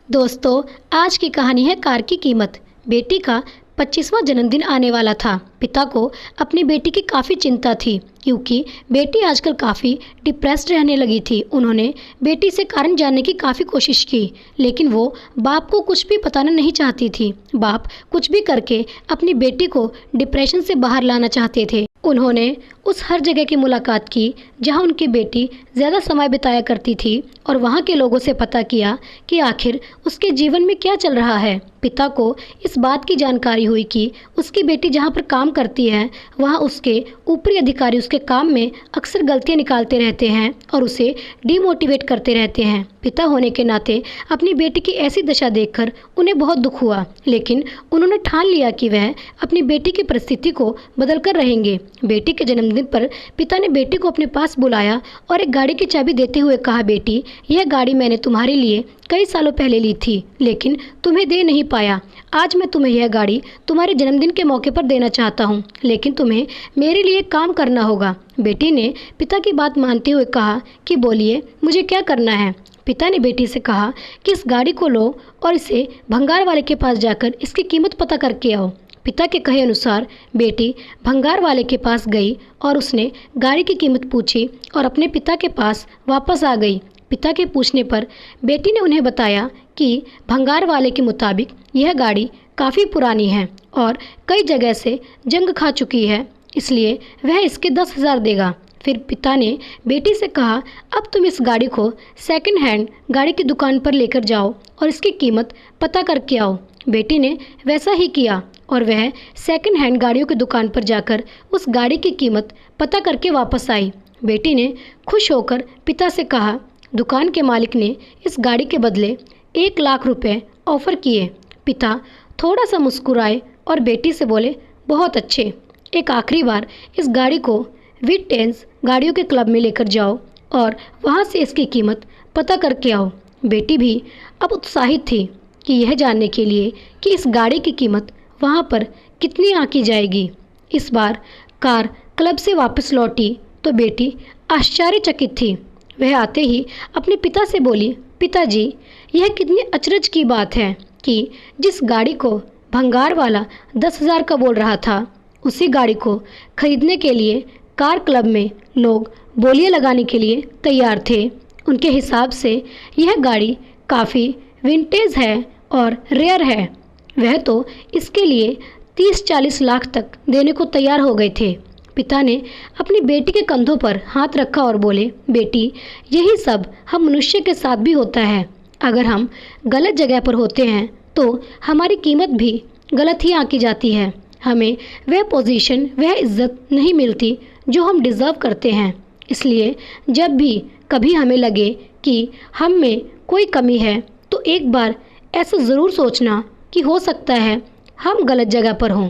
दोस्तों, आज की कहानी है कार की कीमत। बेटी का 25वां जन्मदिन आने वाला था। पिता को अपनी बेटी की काफ़ी चिंता थी क्योंकि बेटी आजकल काफ़ी डिप्रेस्ड रहने लगी थी। उन्होंने बेटी से कारण जानने की काफ़ी कोशिश की, लेकिन वो बाप को कुछ भी बताना नहीं चाहती थी। बाप कुछ भी करके अपनी बेटी को डिप्रेशन से बाहर लाना चाहते थे। उन्होंने उस हर जगह की मुलाकात की जहां उनकी बेटी ज़्यादा समय बिताया करती थी और वहां के लोगों से पता किया कि आखिर उसके जीवन में क्या चल रहा है। पिता को इस बात की जानकारी हुई कि उसकी बेटी जहां पर काम करती है वहां उसके ऊपरी अधिकारी उसके काम में अक्सर गलतियां निकालते रहते हैं और उसे डीमोटिवेट करते रहते हैं। पिता होने के नाते अपनी बेटी की ऐसी दशा देखकर उन्हें बहुत दुख हुआ, लेकिन उन्होंने ठान लिया कि वह अपनी बेटी की परिस्थिति को बदल कर रहेंगे। बेटी के जन्मदिन पर पिता ने बेटी को अपने पास बुलाया और एक गाड़ी की चाबी देते हुए कहा, बेटी, यह गाड़ी मैंने तुम्हारे लिए कई सालों पहले ली थी, लेकिन तुम्हें दे नहीं पाया। आज मैं तुम्हें यह गाड़ी तुम्हारे जन्मदिन के मौके पर देना चाहता हूँ, लेकिन तुम्हें मेरे लिए काम करना होगा। बेटी ने पिता की बात मानते हुए कहा कि बोलिए, मुझे क्या करना है। पिता ने बेटी से कहा कि इस गाड़ी को लो और इसे भंगार वाले के पास जाकर इसकी कीमत पता करके आओ। पिता के कहे अनुसार बेटी भंगार वाले के पास गई और उसने गाड़ी की कीमत पूछी और अपने पिता के पास वापस आ गई। पिता के पूछने पर बेटी ने उन्हें बताया कि भंगार वाले के मुताबिक यह गाड़ी काफ़ी पुरानी है और कई जगह से जंग खा चुकी है, इसलिए वह इसके 10,000 देगा। फिर पिता ने बेटी से कहा, अब तुम इस गाड़ी को सेकंड हैंड गाड़ी की दुकान पर लेकर जाओ और इसकी कीमत पता करके आओ। बेटी ने वैसा ही किया और वह सेकंड हैंड गाड़ियों की दुकान पर जाकर उस गाड़ी की कीमत पता करके वापस आई। बेटी ने खुश होकर पिता से कहा, दुकान के मालिक ने इस गाड़ी के बदले 1,00,000 रुपए ऑफ़र किए। पिता थोड़ा सा मुस्कुराए और बेटी से बोले, बहुत अच्छे। एक आखिरी बार इस गाड़ी को विटेंस गाड़ियों के क्लब में लेकर जाओ और वहां से इसकी कीमत पता करके आओ। बेटी भी अब उत्साहित थी कि यह जानने के लिए कि इस गाड़ी की कीमत वहां पर कितनी आंकी जाएगी। इस बार कार क्लब से वापस लौटी तो बेटी आश्चर्यचकित थी। वह आते ही अपने पिता से बोली, पिताजी, यह कितनी अचरज की बात है कि जिस गाड़ी को भंगार वाला 10,000 का बोल रहा था, उसी गाड़ी को खरीदने के लिए कार क्लब में लोग बोलियां लगाने के लिए तैयार थे। उनके हिसाब से यह गाड़ी काफ़ी विंटेज है और रेयर है। वह तो इसके लिए 30-40 लाख तक देने को तैयार हो गए थे। पिता ने अपनी बेटी के कंधों पर हाथ रखा और बोले, बेटी, यही सब हम मनुष्य के साथ भी होता है। अगर हम गलत जगह पर होते हैं तो हमारी कीमत भी गलत ही आंकी जाती है। हमें वह पोजीशन, वह इज्जत नहीं मिलती जो हम डिज़र्व करते हैं। इसलिए जब भी कभी हमें लगे कि हम में कोई कमी है तो एक बार ऐसा ज़रूर सोचना कि हो सकता है हम गलत जगह पर हों।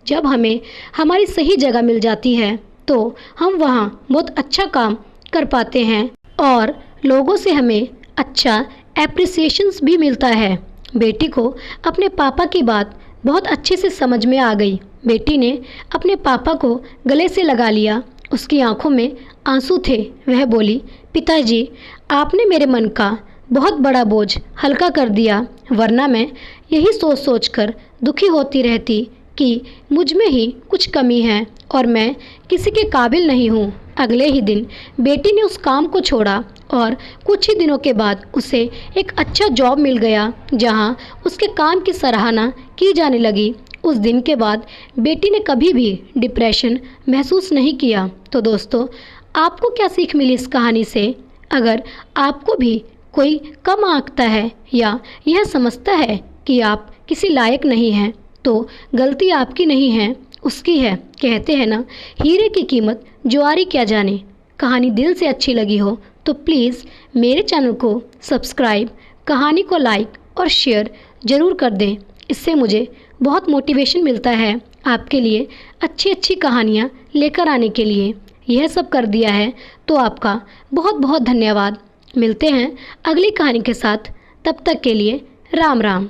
जब हमें हमारी सही जगह मिल जाती है तो हम वहाँ बहुत अच्छा काम कर पाते हैं और लोगों से हमें अच्छा एप्रिसिएशंस भी मिलता है। बेटी को अपने पापा की बात बहुत अच्छे से समझ में आ गई। बेटी ने अपने पापा को गले से लगा लिया। उसकी आंखों में आंसू थे। वह बोली, पिताजी, आपने मेरे मन का बहुत बड़ा बोझ हल्का कर दिया, वरना मैं यही सोच सोच कर दुखी होती रहती कि मुझ में ही कुछ कमी है और मैं किसी के काबिल नहीं हूँ। अगले ही दिन बेटी ने उस काम को छोड़ा और कुछ ही दिनों के बाद उसे एक अच्छा जॉब मिल गया जहाँ उसके काम की सराहना की जाने लगी। उस दिन के बाद बेटी ने कभी भी डिप्रेशन महसूस नहीं किया। तो दोस्तों, आपको क्या सीख मिली इस कहानी से? अगर आपको भी कोई कम आंकता है या यह समझता है कि आप किसी लायक नहीं हैं, तो गलती आपकी नहीं है, उसकी है। कहते हैं ना, हीरे की कीमत जुआरी क्या जाने। कहानी दिल से अच्छी लगी हो तो प्लीज़ मेरे चैनल को सब्सक्राइब, कहानी को लाइक और शेयर ज़रूर कर दें। इससे मुझे बहुत मोटिवेशन मिलता है आपके लिए अच्छी अच्छी कहानियाँ लेकर आने के लिए। यह सब कर दिया है तो आपका बहुत बहुत धन्यवाद। मिलते हैं अगली कहानी के साथ। तब तक के लिए राम राम।